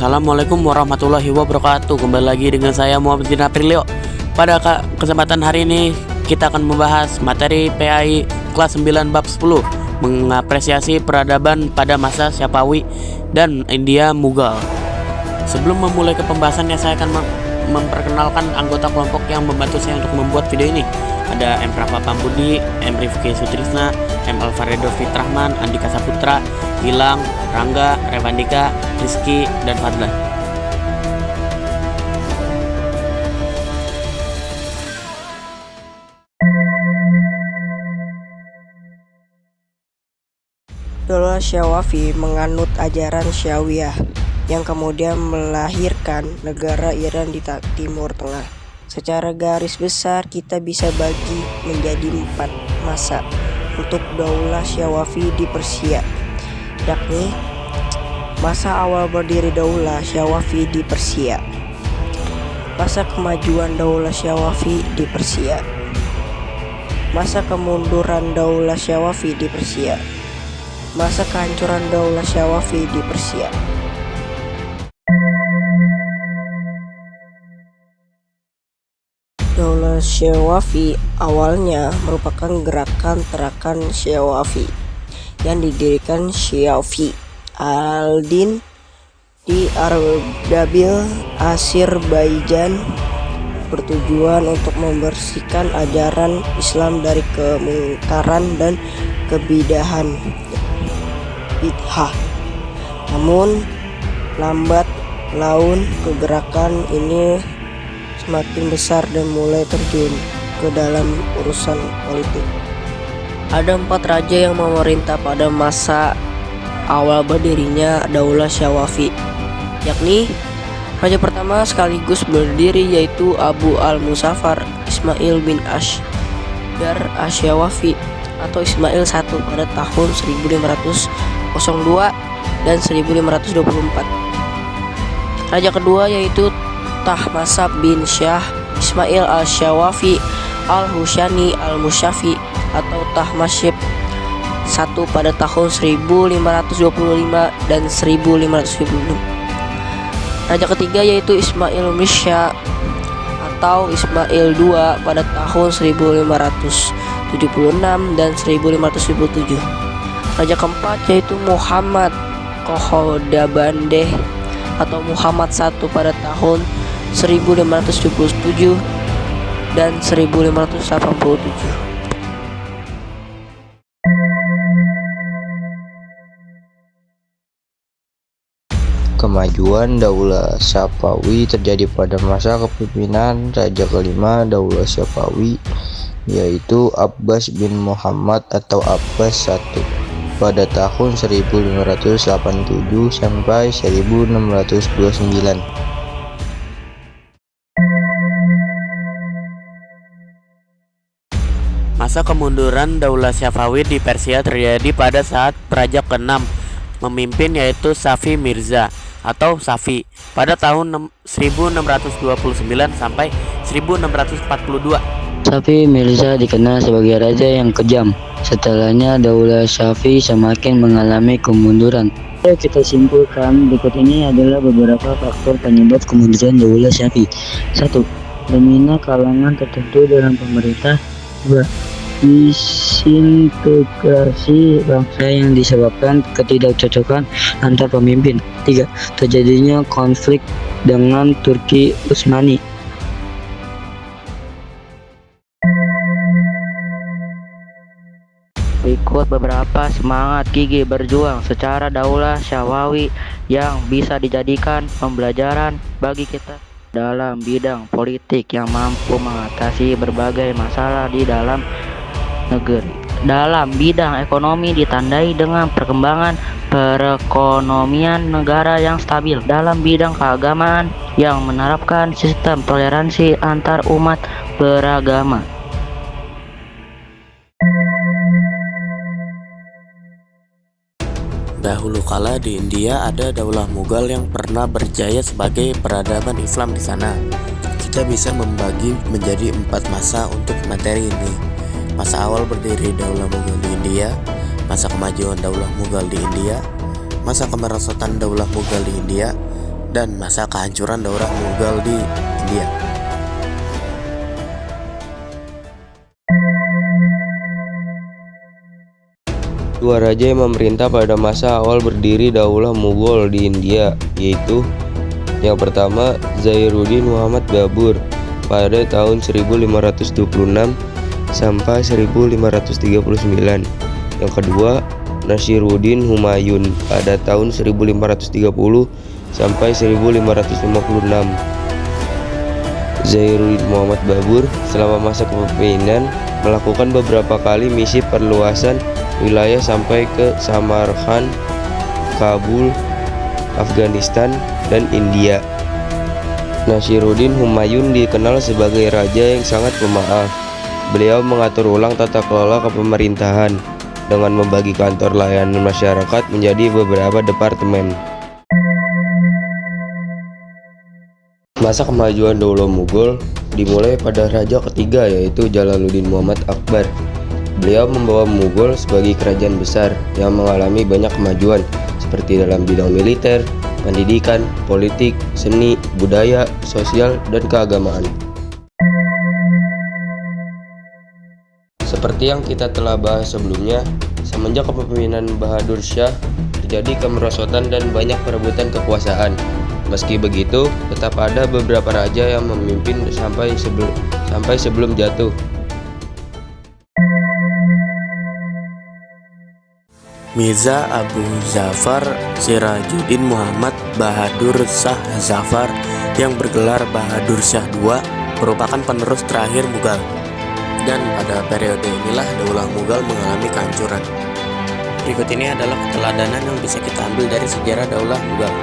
Assalamualaikum warahmatullahi wabarakatuh. Kembali lagi dengan saya Muhammad bin Aprilio. Pada kesempatan hari ini kita akan membahas materi PAI kelas 9 bab 10, mengapresiasi peradaban pada masa Syafawi dan India Mughal. Sebelum memulai ke pembahasannya, saya akan memperkenalkan anggota kelompok yang membantu saya untuk membuat video ini. Ada M. Rafa Pambudi, M. Rifki Sutrisna, M. Alvaredo Fitrahman, Andika Saputra, Gilang, Rangga, Revandika, Rizky, dan Fadlan. Daulah Syafawi menganut ajaran Syiawiyah yang kemudian melahirkan negara Iran di Timur Tengah. Secara garis besar kita bisa bagi menjadi 4 masa untuk Daulah Syafawi di Persia, yakni masa awal berdiri Daulah Syafawi di Persia, masa kemajuan Daulah Syafawi di Persia, masa kemunduran Daulah Syafawi di Persia, masa kehancuran Daulah Syafawi di Persia. Daulah Syafawi awalnya merupakan gerakan terakan Syafawi yang didirikan Syafi al-Din di Ardabil, Azerbaijan, bertujuan untuk membersihkan ajaran Islam dari kemungkaran dan kebidahan bid'ah. Namun lambat laun kegerakan ini semakin besar dan mulai terjun ke dalam urusan politik. Ada 4 raja yang memerintah pada masa awal berdirinya Daulah Syafawi, yakni raja pertama sekaligus berdiri yaitu Abu al-Muzaffar Ismail bin Ashdar Asy-Syafawi atau Ismail I pada tahun 1502 dan 1524. Raja kedua yaitu Tahmasab bin Syah Ismail al-Syafawi al-Husaini al-Musyafi atau Tahmasib I pada tahun 1525 dan 1526. Raja ketiga yaitu Ismail Misya atau Ismail II pada tahun 1576 dan 1577. Raja keempat yaitu Muhammad Qohodabandeh atau Muhammad I pada tahun 1577 dan 1587. Kemajuan Daulah Syafawi terjadi pada masa kepemimpinan raja kelima Daulah Syafawi, yaitu Abbas bin Muhammad atau Abbas I pada tahun 1587 sampai 1629. Masa kemunduran Daulah Syafawi di Persia terjadi pada saat raja ke-6 memimpin, yaitu Safi Mirza atau Safi pada tahun 1629 sampai 1642. Safi Mirza dikenal sebagai raja yang kejam. Setelahnya Daulah Syafawi semakin mengalami kemunduran. Kita simpulkan berikut ini adalah beberapa faktor penyebab kemunduran Daulah Syafawi. 1. Dominan kalangan tertentu dalam pemerintah. 2. Disintegrasi bangsa yang disebabkan ketidakcocokan antar pemimpin. 3. Terjadinya konflik dengan Turki Utsmani. Berikut beberapa semangat gigih berjuang secara Daulah Syafawi yang bisa dijadikan pembelajaran bagi kita dalam bidang politik yang mampu mengatasi berbagai masalah di dalam negeri. Dalam bidang ekonomi ditandai dengan perkembangan perekonomian negara yang stabil. Dalam bidang keagamaan yang menerapkan sistem toleransi antar umat beragama. Dahulu kala di India ada Daulah Mughal yang pernah berjaya sebagai peradaban Islam di sana. Kita bisa membagi menjadi 4 masa untuk materi ini. Masa awal berdiri Daulah Mughal di India, masa kemajuan Daulah Mughal di India, masa kemerosotan Daulah Mughal di India, dan masa kehancuran Daulah Mughal di India. Dua raja yang memerintah pada masa awal berdiri Daulah Mughal di India, yaitu yang pertama Zainuddin Muhammad Babur pada tahun 1526 sampai 1539. Yang kedua Nasiruddin Humayun pada tahun 1530 sampai 1556. Zainuddin Muhammad Babur selama masa kepemimpinan melakukan beberapa kali misi perluasan wilayah sampai ke Samarkand, Kabul, Afghanistan, dan India. Nasiruddin Humayun dikenal sebagai raja yang sangat pemaaf. Beliau mengatur ulang tata kelola kepemerintahan dengan membagi kantor layanan masyarakat menjadi beberapa departemen. Masa kemajuan Daulah Mughal dimulai pada raja ketiga, yaitu Jalaluddin Muhammad Akbar. Beliau membawa Mughal sebagai kerajaan besar yang mengalami banyak kemajuan seperti dalam bidang militer, pendidikan, politik, seni, budaya, sosial, dan keagamaan. Seperti yang kita telah bahas sebelumnya, semenjak kepemimpinan Bahadur Shah terjadi kemerosotan dan banyak perebutan kekuasaan. Meski begitu, tetap ada beberapa raja yang memimpin sampai sebelum jatuh. Mirza Abu Zafar Sirajuddin Muhammad Bahadur Shah Zafar yang bergelar Bahadur Shah II merupakan penerus terakhir Mughal. Dan pada periode inilah Daulah Mughal mengalami kehancuran. Berikut ini adalah keteladanan yang bisa kita ambil dari sejarah Daulah Mughal.